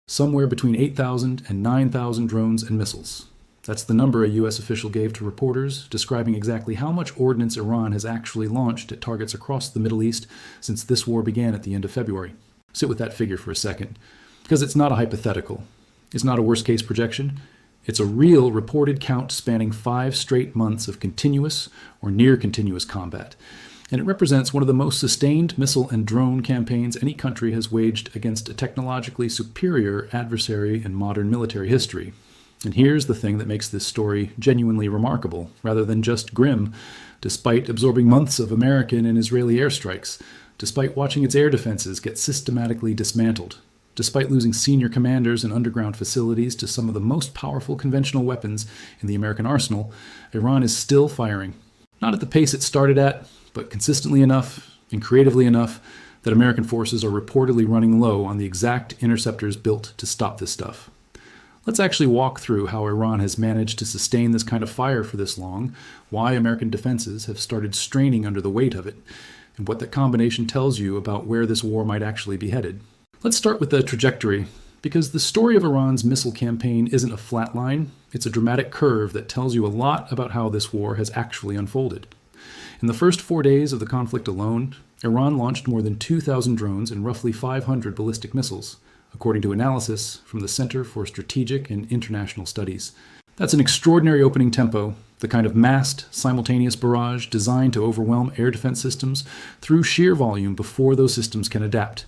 somewhere between 8,000 and 9,000 drones and missiles. That's the number a U.S. official gave to reporters, describing exactly how much ordnance Iran has actually launched at targets across the Middle East since this war began at the end of February. Sit with that figure for a second, because it's not a hypothetical. It's not a worst-case projection. It's a real reported count spanning 5 straight months of continuous or near-continuous combat. And it represents one of the most sustained missile and drone campaigns any country has waged against a technologically superior adversary in modern military history. And here's the thing that makes this story genuinely remarkable, rather than just grim. Despite absorbing months of American and Israeli airstrikes, despite watching its air defenses get systematically dismantled, despite losing senior commanders and underground facilities to some of the most powerful conventional weapons in the American arsenal, Iran is still firing. Not at the pace it started at, but consistently enough and creatively enough that American forces are reportedly running low on the exact interceptors built to stop this stuff. Let's actually walk through how Iran has managed to sustain this kind of fire for this long, why American defenses have started straining under the weight of it, and what that combination tells you about where this war might actually be headed. Let's start with the trajectory, because the story of Iran's missile campaign isn't a flat line, it's a dramatic curve that tells you a lot about how this war has actually unfolded. In the first 4 days of the conflict alone, Iran launched more than 2,000 drones and roughly 500 ballistic missiles, according to analysis from the Center for Strategic and International Studies. That's an extraordinary opening tempo, the kind of massed, simultaneous barrage designed to overwhelm air defense systems through sheer volume before those systems can adapt.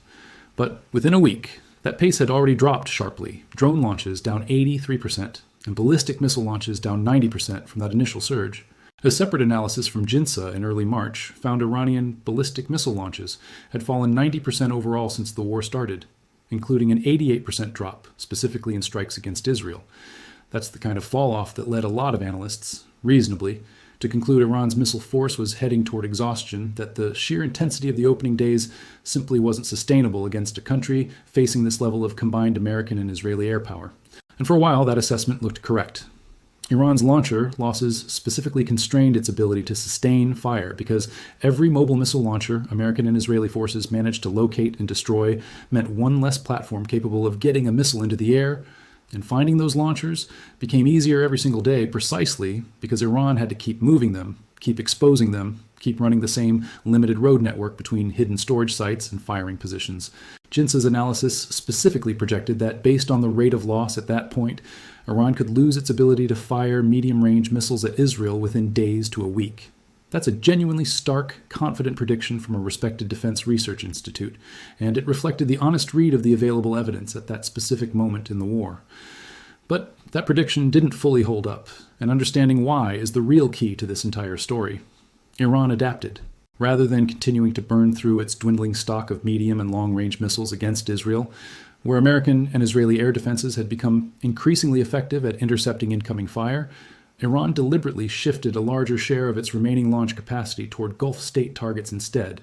But within a week, that pace had already dropped sharply, drone launches down 83%, and ballistic missile launches down 90% from that initial surge. A separate analysis from JINSA in early March found Iranian ballistic missile launches had fallen 90% overall since the war started, including an 88% drop, specifically in strikes against Israel. That's the kind of fall-off that led a lot of analysts, reasonably, to conclude Iran's missile force was heading toward exhaustion, that the sheer intensity of the opening days simply wasn't sustainable against a country facing this level of combined American and Israeli air power. And for a while, that assessment looked correct. Iran's launcher losses specifically constrained its ability to sustain fire because every mobile missile launcher American and Israeli forces managed to locate and destroy meant one less platform capable of getting a missile into the air, and finding those launchers became easier every single day precisely because Iran had to keep moving them, keep exposing them, keep running the same limited road network between hidden storage sites and firing positions. JINSA's analysis specifically projected that based on the rate of loss at that point, Iran could lose its ability to fire medium-range missiles at Israel within days to a week. That's a genuinely stark, confident prediction from a respected defense research institute, and it reflected the honest read of the available evidence at that specific moment in the war. But that prediction didn't fully hold up, and understanding why is the real key to this entire story. Iran adapted. Rather than continuing to burn through its dwindling stock of medium and long-range missiles against Israel, where American and Israeli air defenses had become increasingly effective at intercepting incoming fire, Iran deliberately shifted a larger share of its remaining launch capacity toward Gulf state targets instead,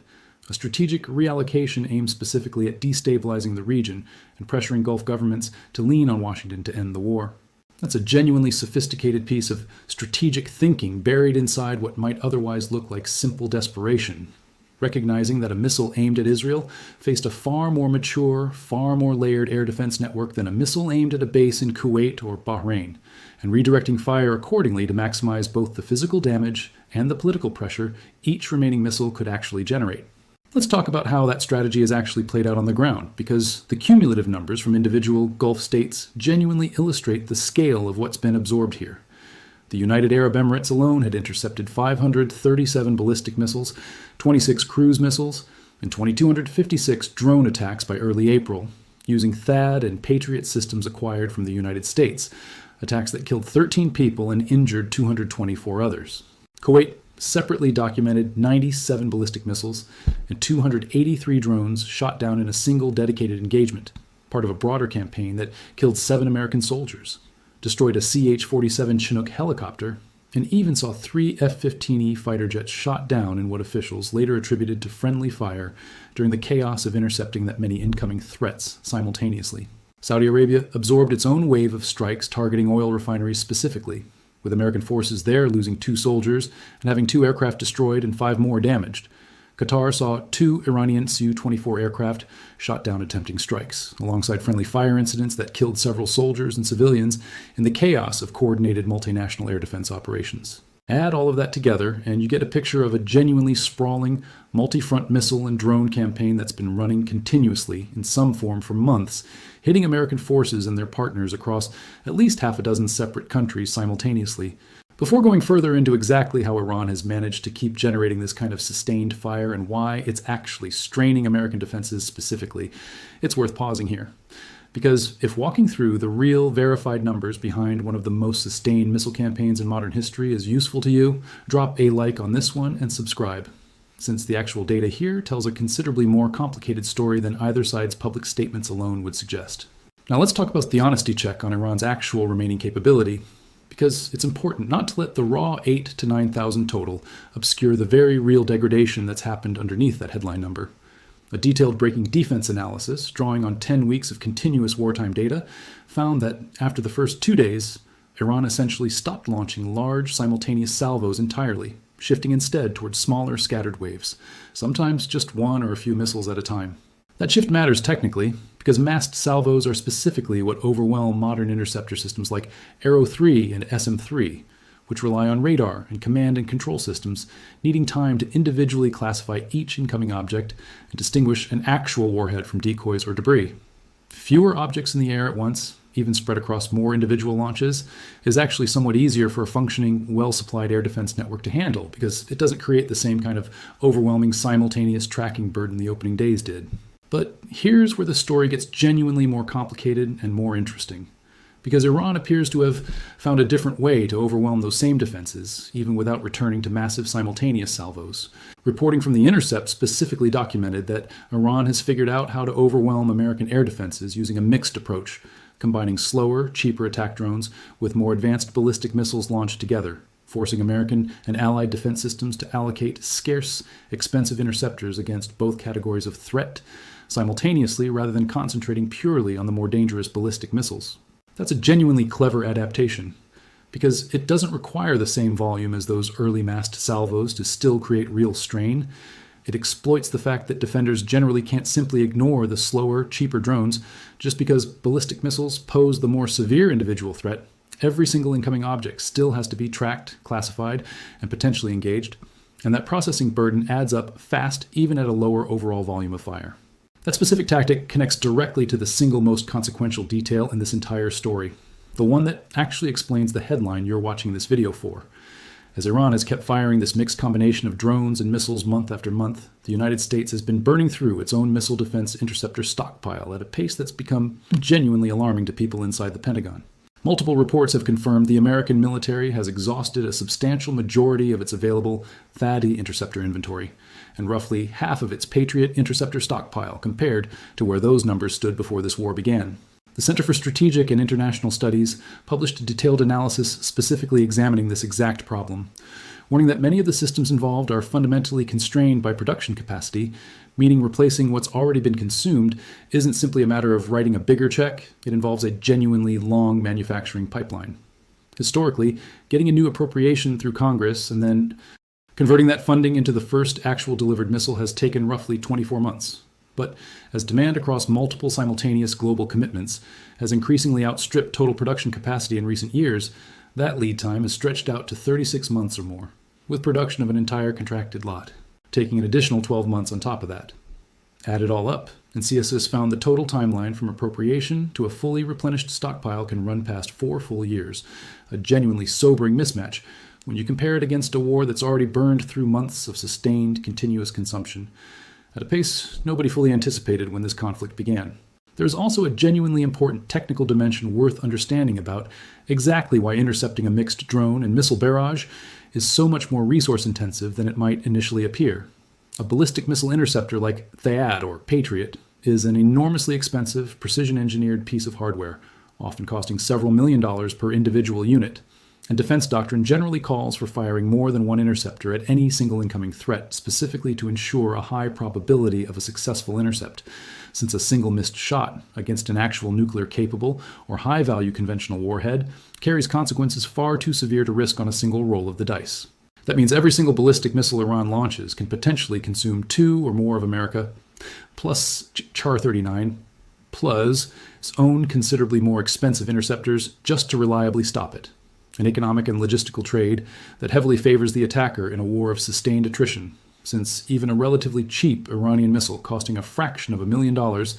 a strategic reallocation aimed specifically at destabilizing the region and pressuring Gulf governments to lean on Washington to end the war. That's a genuinely sophisticated piece of strategic thinking buried inside what might otherwise look like simple desperation, recognizing that a missile aimed at Israel faced a far more mature, far more layered air defense network than a missile aimed at a base in Kuwait or Bahrain, and redirecting fire accordingly to maximize both the physical damage and the political pressure each remaining missile could actually generate. Let's talk about how that strategy has actually played out on the ground, because the cumulative numbers from individual Gulf states genuinely illustrate the scale of what's been absorbed here. The United Arab Emirates alone had intercepted 537 ballistic missiles, 26 cruise missiles, and 2,256 drone attacks by early April, using THAAD and Patriot systems acquired from the United States, attacks that killed 13 people and injured 224 others. Kuwait separately documented 97 ballistic missiles and 283 drones shot down in a single dedicated engagement, part of a broader campaign that killed 7 American soldiers, destroyed a CH-47 Chinook helicopter, and even saw 3 F-15E fighter jets shot down in what officials later attributed to friendly fire during the chaos of intercepting that many incoming threats simultaneously. Saudi Arabia absorbed its own wave of strikes targeting oil refineries specifically, with American forces there losing 2 soldiers and having 2 aircraft destroyed and 5 more damaged. Qatar saw 2 Iranian Su-24 aircraft shot down attempting strikes, alongside friendly fire incidents that killed several soldiers and civilians in the chaos of coordinated multinational air defense operations. Add all of that together, and you get a picture of a genuinely sprawling, multi-front missile and drone campaign that's been running continuously in some form for months, hitting American forces and their partners across at least half a dozen separate countries simultaneously. Before going further into exactly how Iran has managed to keep generating this kind of sustained fire and why it's actually straining American defenses specifically, it's worth pausing here. Because if walking through the real, verified numbers behind one of the most sustained missile campaigns in modern history is useful to you, drop a like on this one and subscribe, since the actual data here tells a considerably more complicated story than either side's public statements alone would suggest. Now let's talk about the honesty check on Iran's actual remaining capability, because it's important not to let the raw 8,000 to 9,000 total obscure the very real degradation that's happened underneath that headline number. A detailed breaking defense analysis, drawing on 10 weeks of continuous wartime data, found that after the first 2 days, Iran essentially stopped launching large simultaneous salvos entirely, shifting instead towards smaller scattered waves, sometimes just one or a few missiles at a time. That shift matters technically, because massed salvos are specifically what overwhelm modern interceptor systems like Arrow 3 and SM-3, which rely on radar and command and control systems, needing time to individually classify each incoming object and distinguish an actual warhead from decoys or debris. Fewer objects in the air at once, even spread across more individual launches, is actually somewhat easier for a functioning, well-supplied air defense network to handle, because it doesn't create the same kind of overwhelming simultaneous tracking burden the opening days did. But here's where the story gets genuinely more complicated and more interesting, because Iran appears to have found a different way to overwhelm those same defenses, even without returning to massive simultaneous salvos. Reporting from The Intercept specifically documented that Iran has figured out how to overwhelm American air defenses using a mixed approach, combining slower, cheaper attack drones with more advanced ballistic missiles launched together, forcing American and allied defense systems to allocate scarce, expensive interceptors against both categories of threat simultaneously rather than concentrating purely on the more dangerous ballistic missiles. That's a genuinely clever adaptation, because it doesn't require the same volume as those early massed salvos to still create real strain. It exploits the fact that defenders generally can't simply ignore the slower, cheaper drones just because ballistic missiles pose the more severe individual threat. Every single incoming object still has to be tracked, classified, and potentially engaged, and that processing burden adds up fast even at a lower overall volume of fire. That specific tactic connects directly to the single most consequential detail in this entire story, the one that actually explains the headline you're watching this video for. As Iran has kept firing this mixed combination of drones and missiles month after month, the United States has been burning through its own missile defense interceptor stockpile at a pace that's become genuinely alarming to people inside the Pentagon. Multiple reports have confirmed the American military has exhausted a substantial majority of its available THAAD interceptor inventory, and roughly half of its Patriot interceptor stockpile compared to where those numbers stood before this war began. The Center for Strategic and International Studies published a detailed analysis specifically examining this exact problem, warning that many of the systems involved are fundamentally constrained by production capacity, meaning replacing what's already been consumed isn't simply a matter of writing a bigger check, it involves a genuinely long manufacturing pipeline. Historically, getting a new appropriation through Congress and then converting that funding into the first actual delivered missile has taken roughly 24 months. But as demand across multiple simultaneous global commitments has increasingly outstripped total production capacity in recent years, that lead time is stretched out to 36 months or more, with production of an entire contracted lot, taking an additional 12 months on top of that. Add it all up, and CSIS found the total timeline from appropriation to a fully replenished stockpile can run past 4 full years, a genuinely sobering mismatch when you compare it against a war that's already burned through months of sustained, continuous consumption, at a pace nobody fully anticipated when this conflict began. There's also a genuinely important technical dimension worth understanding about exactly why intercepting a mixed drone and missile barrage is so much more resource-intensive than it might initially appear. A ballistic missile interceptor like THAAD or Patriot is an enormously expensive, precision-engineered piece of hardware, often costing several $millions per individual unit. And defense doctrine generally calls for firing more than one interceptor at any single incoming threat, specifically to ensure a high probability of a successful intercept, since a single missed shot against an actual nuclear-capable or high-value conventional warhead carries consequences far too severe to risk on a single roll of the dice. That means every single ballistic missile Iran launches can potentially consume 2 or more of America, plus Char-39, plus its own considerably more expensive interceptors just to reliably stop it. An economic and logistical trade that heavily favors the attacker in a war of sustained attrition, since even a relatively cheap Iranian missile costing a fraction of $1,000,000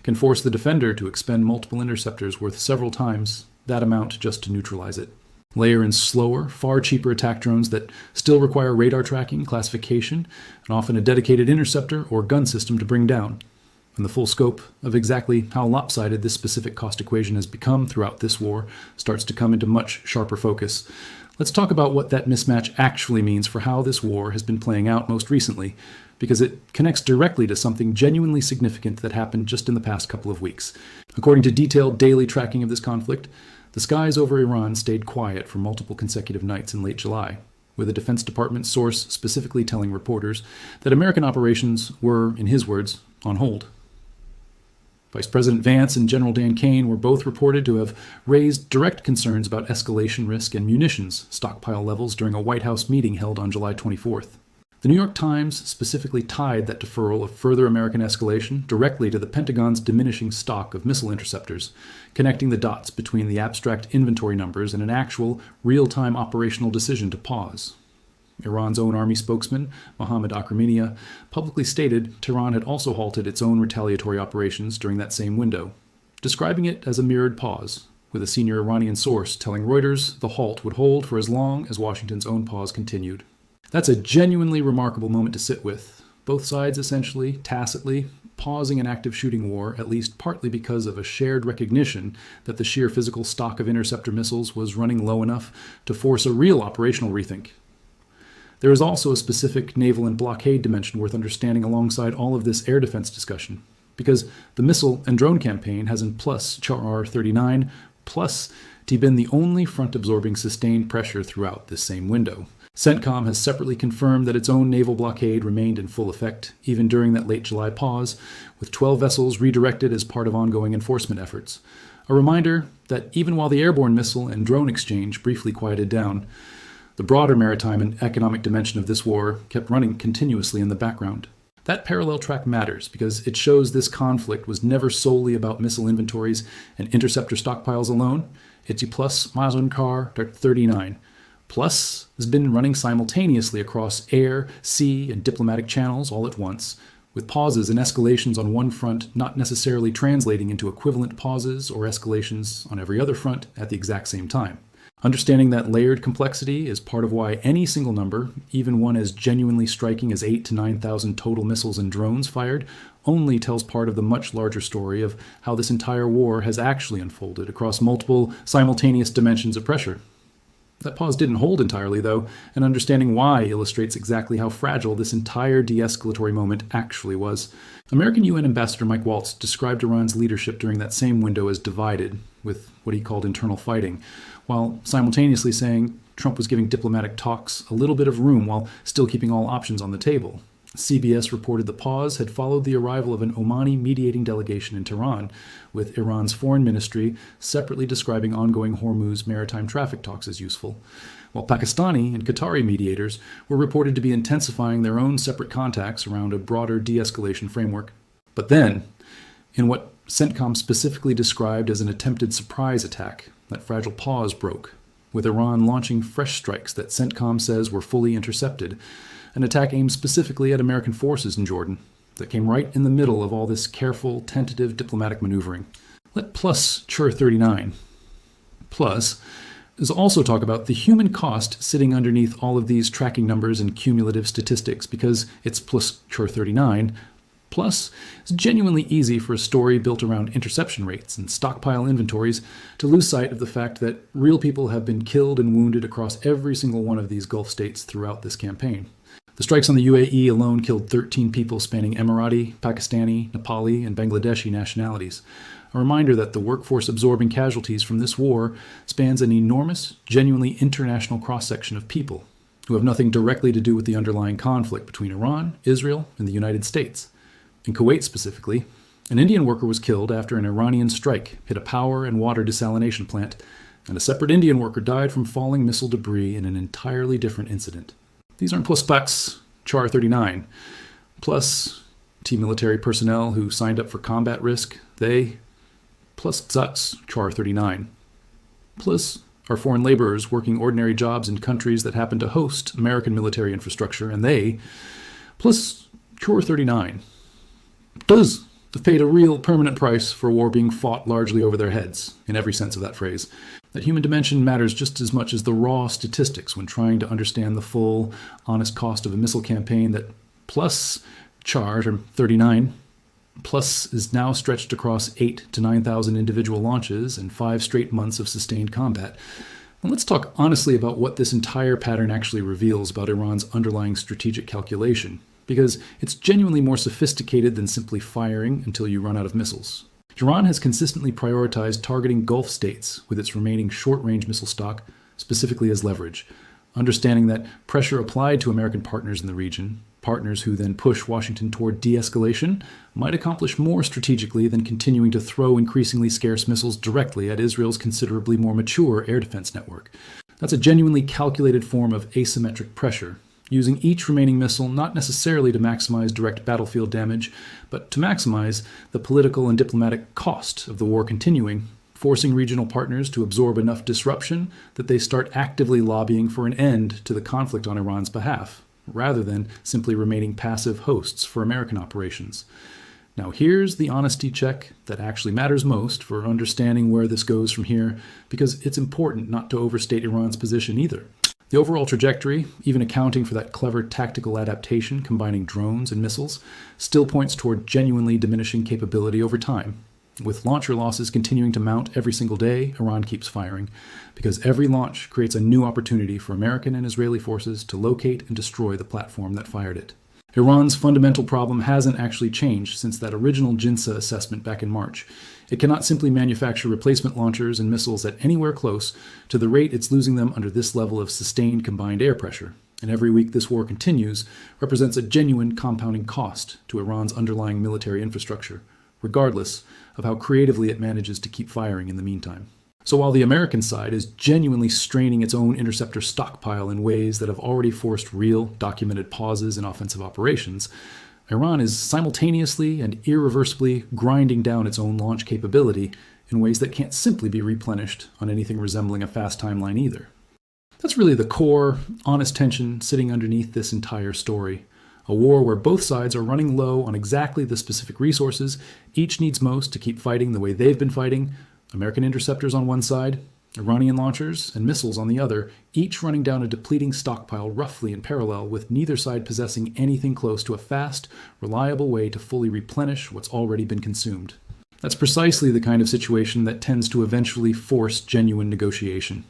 can force the defender to expend multiple interceptors worth several times that amount just to neutralize it. Layer in slower, far cheaper attack drones that still require radar tracking, classification, and often a dedicated interceptor or gun system to bring down. And the full scope of exactly how lopsided this specific cost equation has become throughout this war starts to come into much sharper focus. Let's talk about what that mismatch actually means for how this war has been playing out most recently, because it connects directly to something genuinely significant that happened just in the past couple of weeks. According to detailed daily tracking of this conflict, the skies over Iran stayed quiet for multiple consecutive nights in late July, with a Defense Department source specifically telling reporters that American operations were, in his words, on hold. Vice President Vance and General Dan Kane were both reported to have raised direct concerns about escalation risk and munitions stockpile levels during a White House meeting held on July 24th. The New York Times specifically tied that deferral of further American escalation directly to the Pentagon's diminishing stock of missile interceptors, connecting the dots between the abstract inventory numbers and an actual, real-time operational decision to pause. Iran's own army spokesman, Mohammad Akraminia, publicly stated Tehran had also halted its own retaliatory operations during that same window, describing it as a mirrored pause, with a senior Iranian source telling Reuters the halt would hold for as long as Washington's own pause continued. That's a genuinely remarkable moment to sit with, both sides essentially, tacitly, pausing an active shooting war, at least partly because of a shared recognition that the sheer physical stock of interceptor missiles was running low enough to force a real operational rethink. There is also a specific naval and blockade dimension worth understanding alongside all of this air defense discussion, because the missile and drone campaign has in plus Char-39 plus been the only front-absorbing sustained pressure throughout this same window. CENTCOM has separately confirmed that its own naval blockade remained in full effect, even during that late July pause, with 12 vessels redirected as part of ongoing enforcement efforts. A reminder that even while the airborne missile and drone exchange briefly quieted down, the broader maritime and economic dimension of this war kept running continuously in the background. That parallel track matters because it shows this conflict was never solely about missile inventories and interceptor stockpiles alone. It's plus Mazun Kar 39. Plus has been running simultaneously across air, sea, and diplomatic channels all at once, with pauses and escalations on one front not necessarily translating into equivalent pauses or escalations on every other front at the exact same time. Understanding that layered complexity is part of why any single number, even one as genuinely striking as 8,000 to 9,000 total missiles and drones fired, only tells part of the much larger story of how this entire war has actually unfolded across multiple simultaneous dimensions of pressure. That pause didn't hold entirely, though, and understanding why illustrates exactly how fragile this entire de-escalatory moment actually was. American UN Ambassador Mike Waltz described Iran's leadership during that same window as divided, with what he called internal fighting, while simultaneously saying Trump was giving diplomatic talks a little bit of room while still keeping all options on the table. CBS reported the pause had followed the arrival of an Omani mediating delegation in Tehran, with Iran's foreign ministry separately describing ongoing Hormuz maritime traffic talks as useful, while Pakistani and Qatari mediators were reported to be intensifying their own separate contacts around a broader de-escalation framework. But then, in what CENTCOM specifically described as an attempted surprise attack, that fragile pause broke, with Iran launching fresh strikes that CENTCOM says were fully intercepted, an attack aimed specifically at American forces in Jordan that came right in the middle of all this careful, tentative diplomatic maneuvering. Let plus Char-39 plus is also talk about the human cost sitting underneath all of these tracking numbers and cumulative statistics, because it's plus Char-39 plus it's genuinely easy for a story built around interception rates and stockpile inventories to lose sight of the fact that real people have been killed and wounded across every single one of these Gulf states throughout this campaign. The strikes on the UAE alone killed 13 people spanning Emirati, Pakistani, Nepali, and Bangladeshi nationalities. A reminder that the workforce absorbing casualties from this war spans an enormous, genuinely international cross-section of people who have nothing directly to do with the underlying conflict between Iran, Israel, and the United States. In Kuwait specifically, an Indian worker was killed after an Iranian strike hit a power and water desalination plant, and a separate Indian worker died from falling missile debris in an entirely different incident. These aren't plus Pax Char 39, plus T military personnel who signed up for combat risk, they, plus Zats Char 39, plus our foreign laborers working ordinary jobs in countries that happen to host American military infrastructure, and they, plus Char 39, does have paid a real permanent price for a war being fought largely over their heads, in every sense of that phrase. That human dimension matters just as much as the raw statistics when trying to understand the full, honest cost of a missile campaign that plus Char 39 plus is now stretched across 8,000 to 9,000 individual launches and 5 straight months of sustained combat. And let's talk honestly about what this entire pattern actually reveals about Iran's underlying strategic calculation, because it's genuinely more sophisticated than simply firing until you run out of missiles. Iran has consistently prioritized targeting Gulf states with its remaining short-range missile stock, specifically as leverage, understanding that pressure applied to American partners in the region, partners who then push Washington toward de-escalation, might accomplish more strategically than continuing to throw increasingly scarce missiles directly at Israel's considerably more mature air defense network. That's a genuinely calculated form of asymmetric pressure, using each remaining missile not necessarily to maximize direct battlefield damage, but to maximize the political and diplomatic cost of the war continuing, forcing regional partners to absorb enough disruption that they start actively lobbying for an end to the conflict on Iran's behalf, rather than simply remaining passive hosts for American operations. Now here's the honesty check that actually matters most for understanding where this goes from here, because it's important not to overstate Iran's position either. The overall trajectory, even accounting for that clever tactical adaptation combining drones and missiles, still points toward genuinely diminishing capability over time. With launcher losses continuing to mount every single day, Iran keeps firing, because every launch creates a new opportunity for American and Israeli forces to locate and destroy the platform that fired it. Iran's fundamental problem hasn't actually changed since that original JINSA assessment back in March. It cannot simply manufacture replacement launchers and missiles at anywhere close to the rate it's losing them under this level of sustained combined air pressure. And every week this war continues represents a genuine compounding cost to Iran's underlying military infrastructure, regardless of how creatively it manages to keep firing in the meantime. So while the American side is genuinely straining its own interceptor stockpile in ways that have already forced real, documented pauses in offensive operations, Iran is simultaneously and irreversibly grinding down its own launch capability in ways that can't simply be replenished on anything resembling a fast timeline either. That's really the core, honest tension sitting underneath this entire story. A war where both sides are running low on exactly the specific resources each needs most to keep fighting the way they've been fighting. American interceptors on one side, Iranian launchers and missiles on the other, each running down a depleting stockpile roughly in parallel, with neither side possessing anything close to a fast, reliable way to fully replenish what's already been consumed. That's precisely the kind of situation that tends to eventually force genuine negotiation,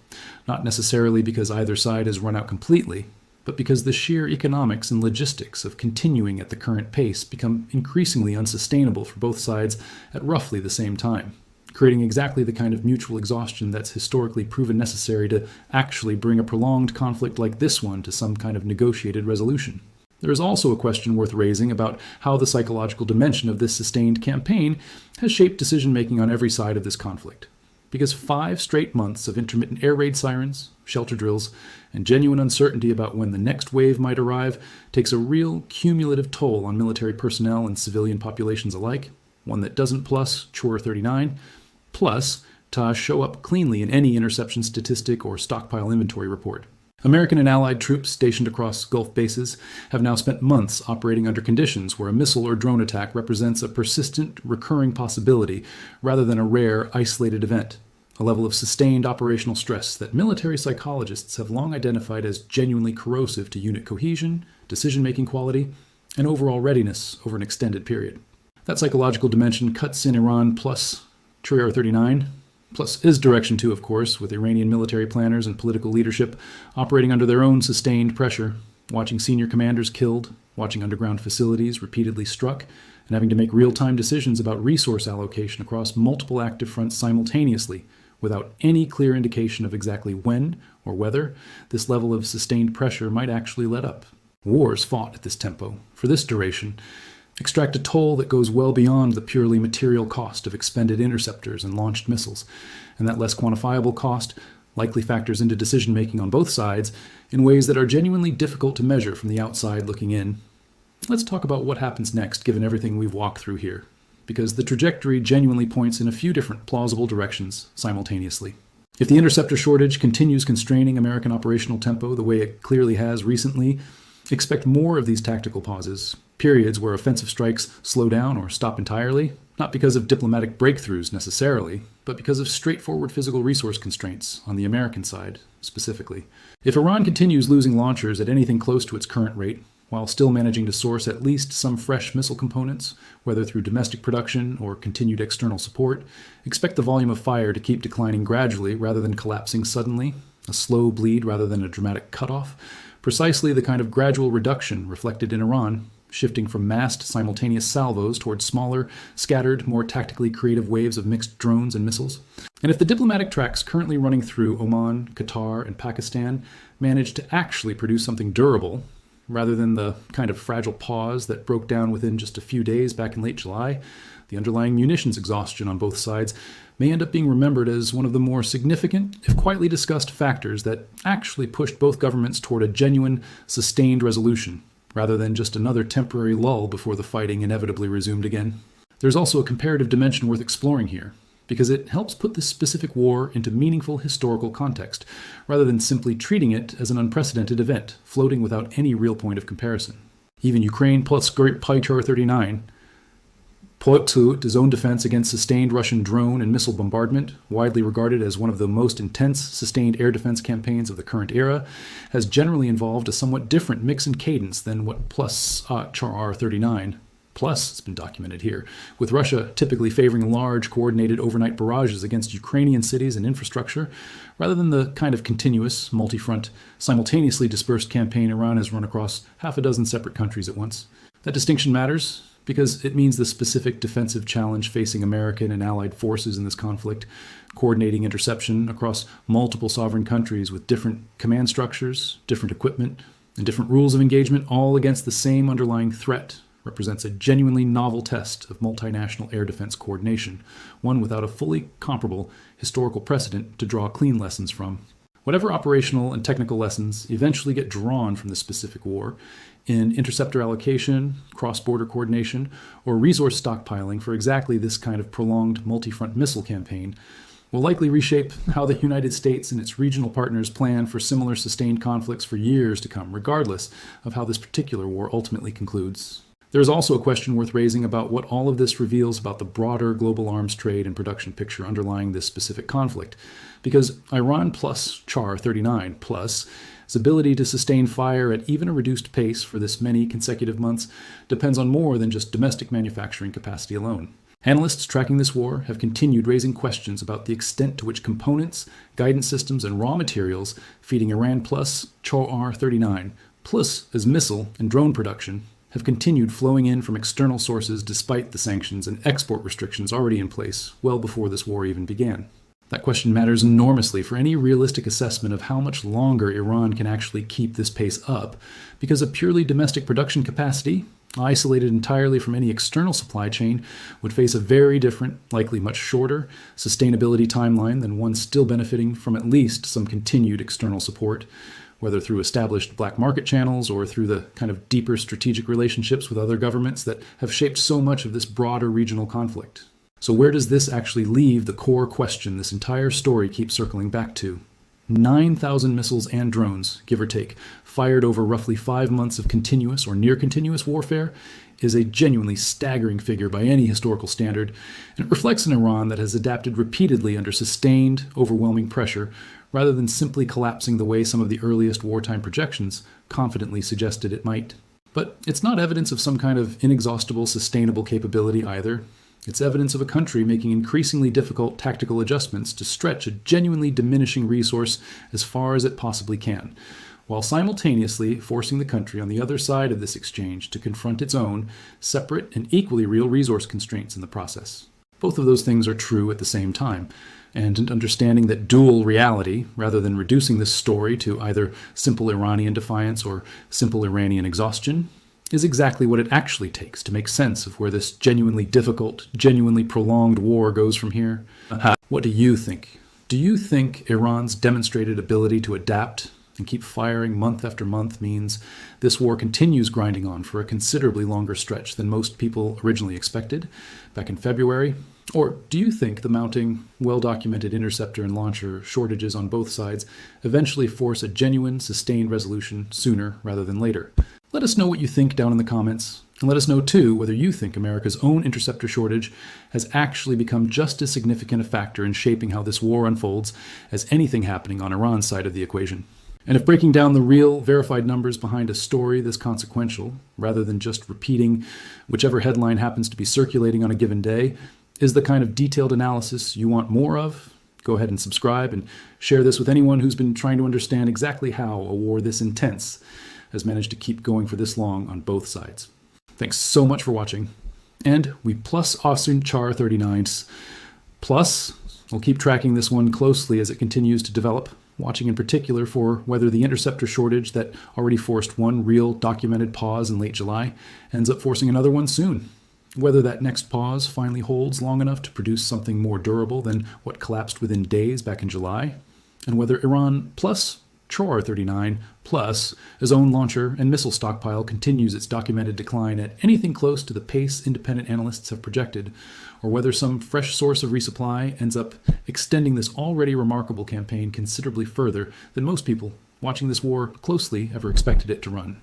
not necessarily because either side has run out completely, but because the sheer economics and logistics of continuing at the current pace become increasingly unsustainable for both sides at roughly the same time, creating exactly the kind of mutual exhaustion that's historically proven necessary to actually bring a prolonged conflict like this one to some kind of negotiated resolution. There is also a question worth raising about how the psychological dimension of this sustained campaign has shaped decision-making on every side of this conflict. Because 5 straight months of intermittent air raid sirens, shelter drills, and genuine uncertainty about when the next wave might arrive takes a real cumulative toll on military personnel and civilian populations alike, one that doesn't plus Chor 39, plus to show up cleanly in any interception statistic or stockpile inventory report. American and Allied troops stationed across Gulf bases have now spent months operating under conditions where a missile or drone attack represents a persistent, recurring possibility rather than a rare, isolated event, a level of sustained operational stress that military psychologists have long identified as genuinely corrosive to unit cohesion, decision-making quality, and overall readiness over an extended period. That psychological dimension cuts in Iran plus Chor 39, plus is Direction 2, of course, with Iranian military planners and political leadership operating under their own sustained pressure, watching senior commanders killed, watching underground facilities repeatedly struck, and having to make real-time decisions about resource allocation across multiple active fronts simultaneously, without any clear indication of exactly when or whether this level of sustained pressure might actually let up. Wars fought at this tempo, for this duration, extract a toll that goes well beyond the purely material cost of expended interceptors and launched missiles, and that less quantifiable cost likely factors into decision-making on both sides in ways that are genuinely difficult to measure from the outside looking in. Let's talk about what happens next, given everything we've walked through here, because the trajectory genuinely points in a few different plausible directions simultaneously. If the interceptor shortage continues constraining American operational tempo the way it clearly has recently, expect more of these tactical pauses, periods where offensive strikes slow down or stop entirely, not because of diplomatic breakthroughs necessarily, but because of straightforward physical resource constraints on the American side, specifically. If Iran continues losing launchers at anything close to its current rate, while still managing to source at least some fresh missile components, whether through domestic production or continued external support, expect the volume of fire to keep declining gradually rather than collapsing suddenly, a slow bleed rather than a dramatic cutoff, precisely the kind of gradual reduction reflected in Iran, shifting from massed simultaneous salvos towards smaller, scattered, more tactically creative waves of mixed drones and missiles. And if the diplomatic tracks currently running through Oman, Qatar, and Pakistan manage to actually produce something durable, rather than the kind of fragile pause that broke down within just a few days back in late July, the underlying munitions exhaustion on both sides may end up being remembered as one of the more significant, if quietly discussed, factors that actually pushed both governments toward a genuine, sustained resolution, rather than just another temporary lull before the fighting inevitably resumed again. There's also a comparative dimension worth exploring here, because it helps put this specific war into meaningful historical context, rather than simply treating it as an unprecedented event, floating without any real point of comparison. Even Ukraine plus Char 39 put to its own defense against sustained Russian drone and missile bombardment, widely regarded as one of the most intense sustained air defense campaigns of the current era, has generally involved a somewhat different mix and cadence than what plus Char 39 plus has been documented here, with Russia typically favoring large, coordinated overnight barrages against Ukrainian cities and infrastructure, rather than the kind of continuous, multi-front, simultaneously dispersed campaign Iran has run across half a dozen separate countries at once. That distinction matters because it means the specific defensive challenge facing American and allied forces in this conflict, coordinating interception across multiple sovereign countries with different command structures, different equipment, and different rules of engagement, all against the same underlying threat, represents a genuinely novel test of multinational air defense coordination, one without a fully comparable historical precedent to draw clean lessons from. Whatever operational and technical lessons eventually get drawn from this specific war, in interceptor allocation, cross-border coordination, or resource stockpiling for exactly this kind of prolonged multi-front missile campaign, will likely reshape how the United States and its regional partners plan for similar sustained conflicts for years to come, regardless of how this particular war ultimately concludes. There is also a question worth raising about what all of this reveals about the broader global arms trade and production picture underlying this specific conflict, because Iran plus Char 39 plus its ability to sustain fire at even a reduced pace for this many consecutive months depends on more than just domestic manufacturing capacity alone. Analysts tracking this war have continued raising questions about the extent to which components, guidance systems, and raw materials feeding Iran plus Char 39 plus as missile and drone production have continued flowing in from external sources despite the sanctions and export restrictions already in place well before this war even began. That question matters enormously for any realistic assessment of how much longer Iran can actually keep this pace up, because a purely domestic production capacity, isolated entirely from any external supply chain, would face a very different, likely much shorter, sustainability timeline than one still benefiting from at least some continued external support, whether through established black market channels or through the kind of deeper strategic relationships with other governments that have shaped so much of this broader regional conflict. So where does this actually leave the core question this entire story keeps circling back to? 9,000 missiles and drones, give or take, fired over roughly 5 months of continuous or near-continuous warfare is a genuinely staggering figure by any historical standard, and it reflects an Iran that has adapted repeatedly under sustained, overwhelming pressure, rather than simply collapsing the way some of the earliest wartime projections confidently suggested it might. But it's not evidence of some kind of inexhaustible, sustainable capability either. It's evidence of a country making increasingly difficult tactical adjustments to stretch a genuinely diminishing resource as far as it possibly can, while simultaneously forcing the country on the other side of this exchange to confront its own separate and equally real resource constraints in the process. Both of those things are true at the same time, and understanding that dual reality, rather than reducing this story to either simple Iranian defiance or simple Iranian exhaustion, is exactly what it actually takes to make sense of where this genuinely difficult, genuinely prolonged war goes from here. What do you think? Do you think Iran's demonstrated ability to adapt and keep firing month after month means this war continues grinding on for a considerably longer stretch than most people originally expected back in February? Or do you think the mounting, well-documented interceptor and launcher shortages on both sides eventually force a genuine, sustained resolution sooner rather than later? Let us know what you think down in the comments, and let us know too whether you think America's own interceptor shortage has actually become just as significant a factor in shaping how this war unfolds as anything happening on Iran's side of the equation. And if breaking down the real, verified numbers behind a story this consequential, rather than just repeating whichever headline happens to be circulating on a given day, is the kind of detailed analysis you want more of, go ahead and subscribe and share this with anyone who's been trying to understand exactly how a war this intense has managed to keep going for this long on both sides. Thanks so much for watching. And we plus Austin Char 39s. Plus, we'll keep tracking this one closely as it continues to develop, watching in particular for whether the interceptor shortage that already forced one real documented pause in late July ends up forcing another one soon. Whether that next pause finally holds long enough to produce something more durable than what collapsed within days back in July, and whether Iran plus Char 39 plus his own launcher and missile stockpile continues its documented decline at anything close to the pace independent analysts have projected, or whether some fresh source of resupply ends up extending this already remarkable campaign considerably further than most people watching this war closely ever expected it to run.